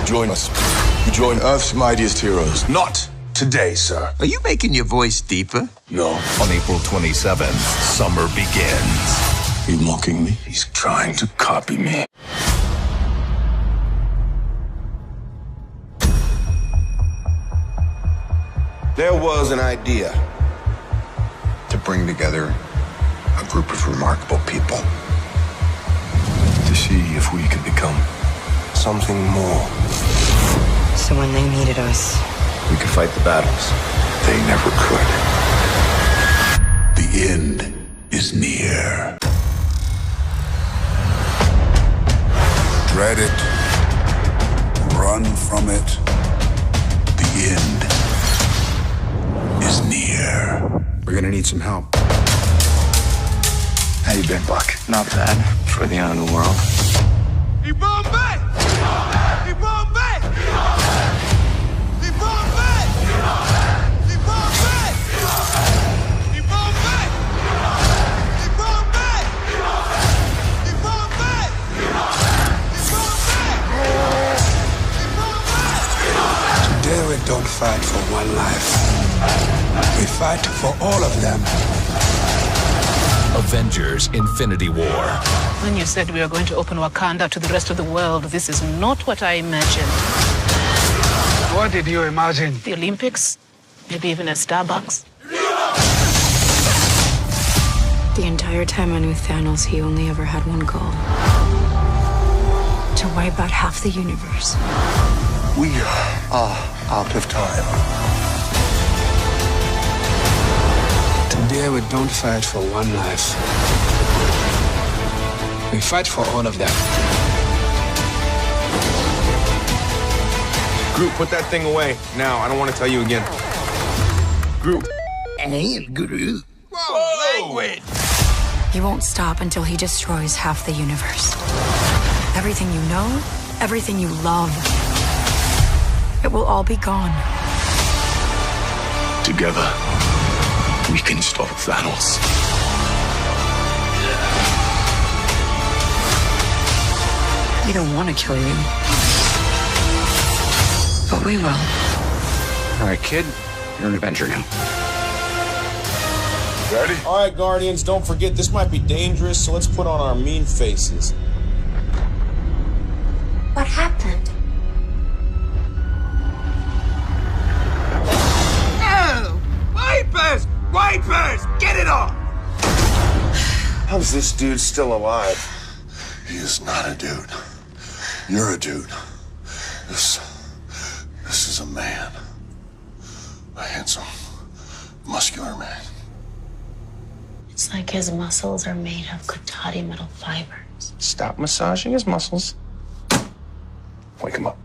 Join us. You join Earth's mightiest heroes. Not today, sir. Are you making your voice deeper? No. On April 27th, summer begins. Are you mocking me? He's trying to copy me. There was an idea to bring together a group of remarkable people. To see if we could become Something more. So when they needed us, We could fight the battles they never could. The end is near. Dread it. Run from it. The end is near. We're gonna need some help. How you been, Buck? Not bad for the end of the world. Today we don't fight for one life. We fight for all of them. Avengers Infinity War. When you said we were going to open Wakanda to the rest of the world, this is not what I imagined. What did you imagine? The Olympics? Maybe even a Starbucks? the entire time I knew Thanos, he only ever had one goal. To wipe out half the universe. We are out of time. Today we don't fight for one life. We fight for all of them. Groot, put that thing away. Now, I don't want to tell you again. Groot. Hey, Groot. Whoa, language! He won't stop until he destroys half the universe. Everything you know, everything you love, it will all be gone. Together, we can stop Thanos. We don't want to kill you. But we will. All right, kid, you're an Avenger now. Ready? All right, Guardians, don't forget this might be dangerous, so let's put on our mean faces. What happened? No! Wipers! Wipers! Get it off! How's this dude still alive? He is not a dude. You're a dude. This is a man. A handsome, muscular man. It's like his muscles are made of Kotati metal fibers. Stop massaging his muscles. Wake him up.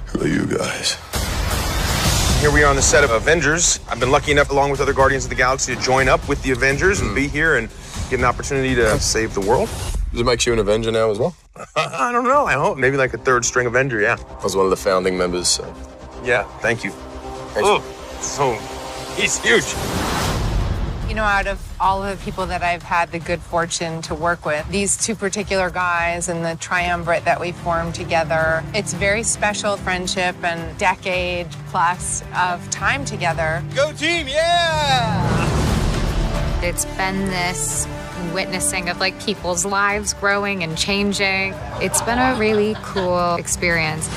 Who are you guys? Here we are on the set of Avengers. I've been lucky enough, along with other Guardians of the Galaxy, to join up with the Avengers and be here and get an opportunity to save the world. Does it make you an Avenger now as well? I don't know. I hope. Maybe like a third string Avenger, yeah. I was one of the founding members, so. Yeah, thank you. Oh, so he's huge. You know, out of all of the people that I've had the good fortune to work with, these two particular guys and the triumvirate that we formed together, it's very special friendship and decade plus of time together. Go team, yeah! It's been this witnessing of like people's lives growing and changing. It's been a really cool experience.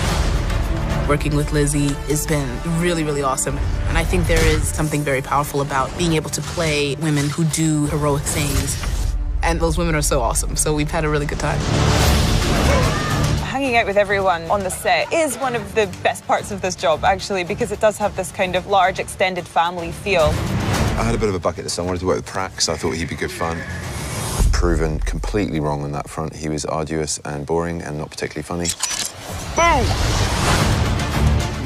Working with Lizzie has been really, really awesome. And I think there is something very powerful about being able to play women who do heroic things. And those women are so awesome. So we've had a really good time. Hanging out with everyone on the set is one of the best parts of this job, actually, because it does have this kind of large, extended family feel. I had a bit of a bucket list. I wanted to work with Pratt because I thought he'd be good fun. Proven completely wrong on that front. He was arduous and boring and not particularly funny. Boom!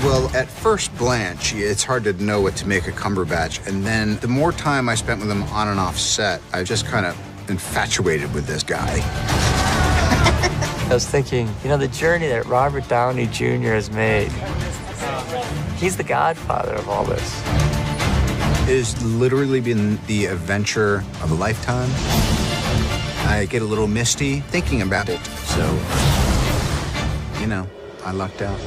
Well, at first blanch, it's hard to know what to make of Cumberbatch. And then the more time I spent with him on and off set, I just kind of infatuated with this guy. I was thinking, you know, the journey that Robert Downey Jr. has made, He's the godfather of all this. It has literally been the adventure of a lifetime. I get a little misty thinking about it, so, you know, I lucked out.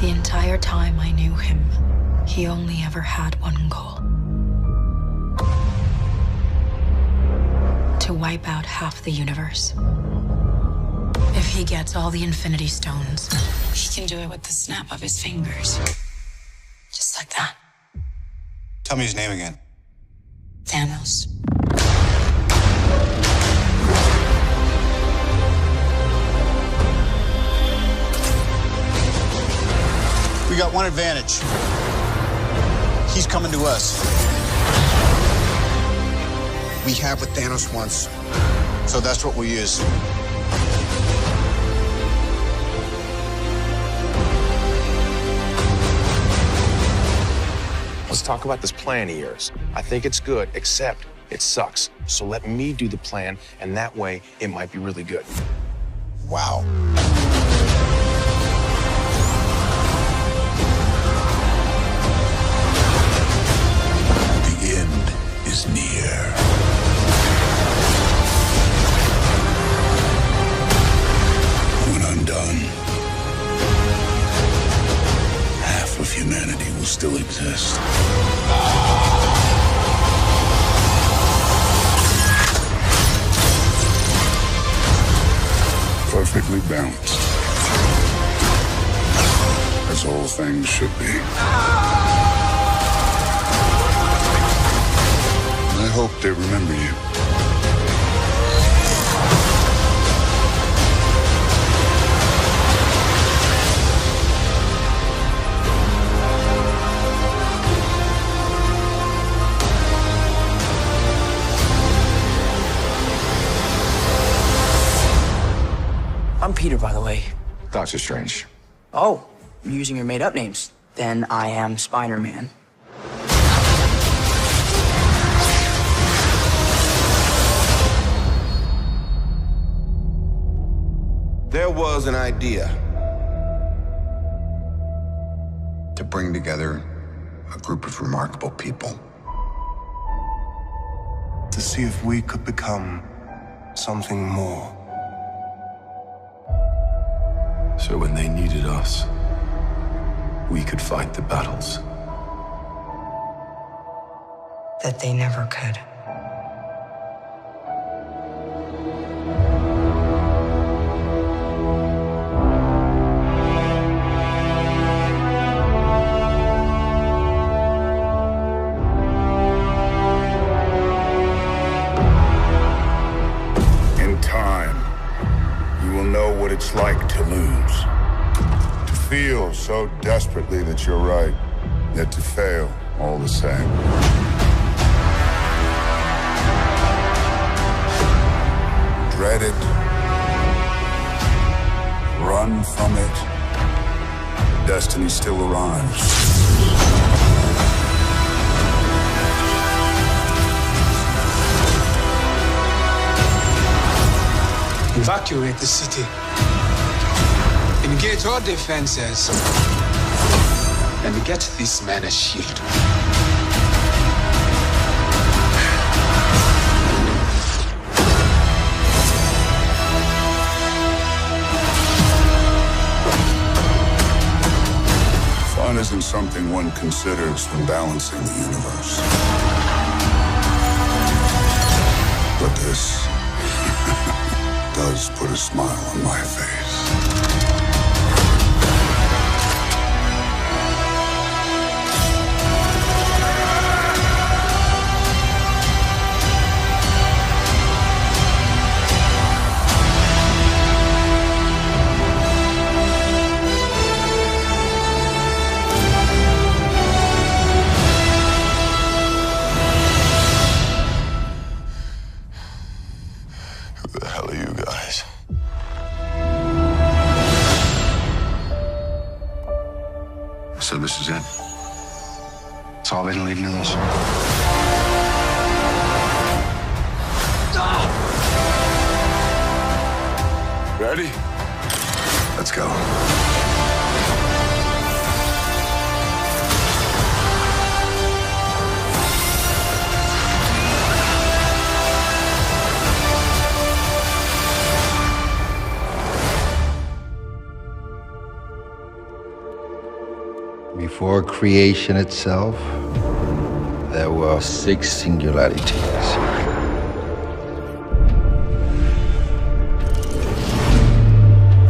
The entire time I knew him, he only ever had one goal. To wipe out half the universe. If he gets all the Infinity Stones, he can do it with the snap of his fingers. Just like that. Tell me his name again. Thanos. We got one advantage. He's coming to us. We have what Thanos wants, so that's what we'll use. Let's talk about this plan of yours. I think it's good, except it sucks. So let me do the plan, and that way it might be really good. Wow. The end is near. When I'm done, half of humanity will still exist. Perfectly balanced. As all things should be. I hope they remember you. I'm Peter, by the way. Doctor Strange. Oh, you're using your made-up names. Then I am Spider-Man. There was an idea To bring together a group of remarkable people. To see if we could become something more. So when they needed us, we could fight the battles That they never could. In time, you will know what it's like to lose. To feel so desperately that you're right, yet to fail all the same. Dread it. Run from it. Destiny still arrives. evacuate the city. Engage all defenses. And get this man a shield. Fun isn't something one considers when balancing the universe. But this does put a smile on my face. Who the hell are you guys? So this is it? It's all been leading to this? Ready? Let's go. Before creation itself, there were 6 singularities.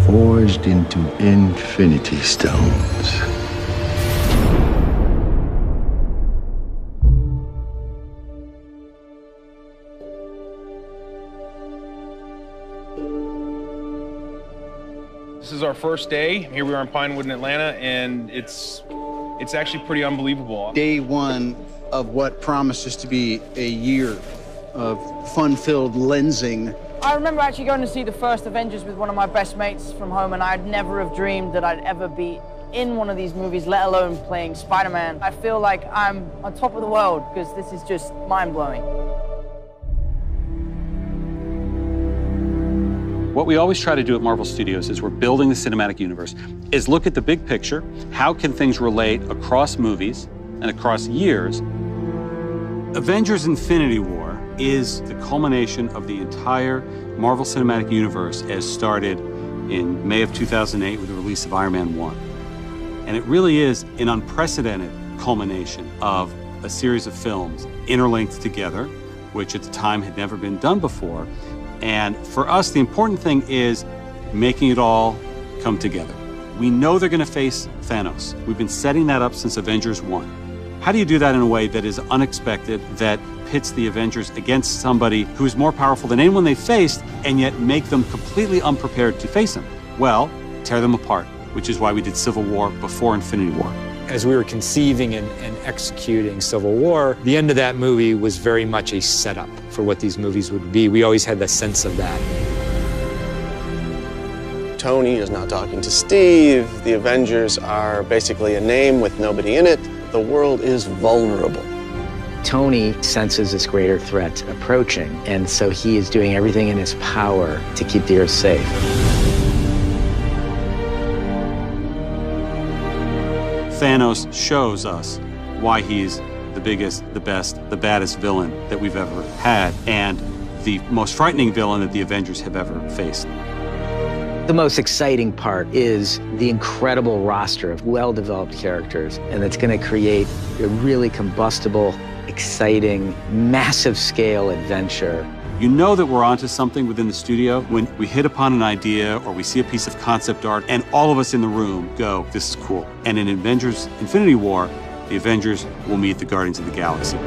Forged into infinity stones. This is our first day. Here we are in Pinewood in Atlanta, and it's actually pretty unbelievable. Day one of what promises to be a year of fun-filled lensing. I remember actually going to see the first Avengers with one of my best mates from home, and I'd never have dreamed that I'd ever be in one of these movies, let alone playing Spider-Man. I feel like I'm on top of the world because this is just mind-blowing. What we always try to do at Marvel Studios is we're building the cinematic universe, is look at the big picture. How can things relate across movies and across years? Avengers Infinity War is the culmination of the entire Marvel Cinematic Universe as started in May of 2008 with the release of Iron Man 1. And it really is an unprecedented culmination of a series of films interlinked together, which at the time had never been done before. And for us, the important thing is making it all come together. We know they're going to face Thanos. We've been setting that up since Avengers 1. How do you do that in a way that is unexpected, that pits the Avengers against somebody who is more powerful than anyone they faced, and yet make them completely unprepared to face him? Well, tear them apart, which is why we did Civil War before Infinity War. As we were conceiving and executing Civil War, the end of that movie was very much a setup for what these movies would be. We always had the sense of that. Tony is now talking to Steve. The Avengers are basically a name with nobody in it. The world is vulnerable. Tony senses this greater threat approaching, and so he is doing everything in his power to keep the Earth safe. Thanos shows us why he's the biggest, the best, the baddest villain that we've ever had, and the most frightening villain that the Avengers have ever faced. The most exciting part is the incredible roster of well-developed characters, and it's going to create a really combustible, exciting, massive-scale adventure. You know that we're onto something within the studio when we hit upon an idea or we see a piece of concept art and all of us in the room go, this is cool. And in Avengers Infinity War, the Avengers will meet the Guardians of the Galaxy.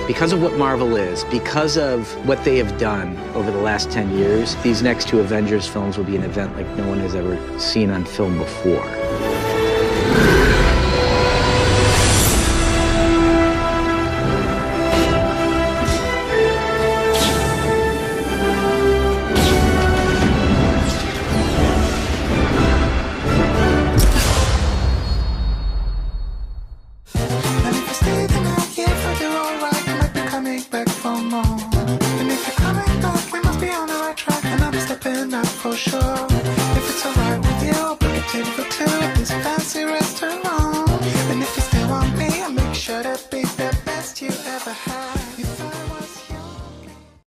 Because of what Marvel is, because of what they have done over the last 10 years, these next 2 Avengers films will be an event like no one has ever seen on film before.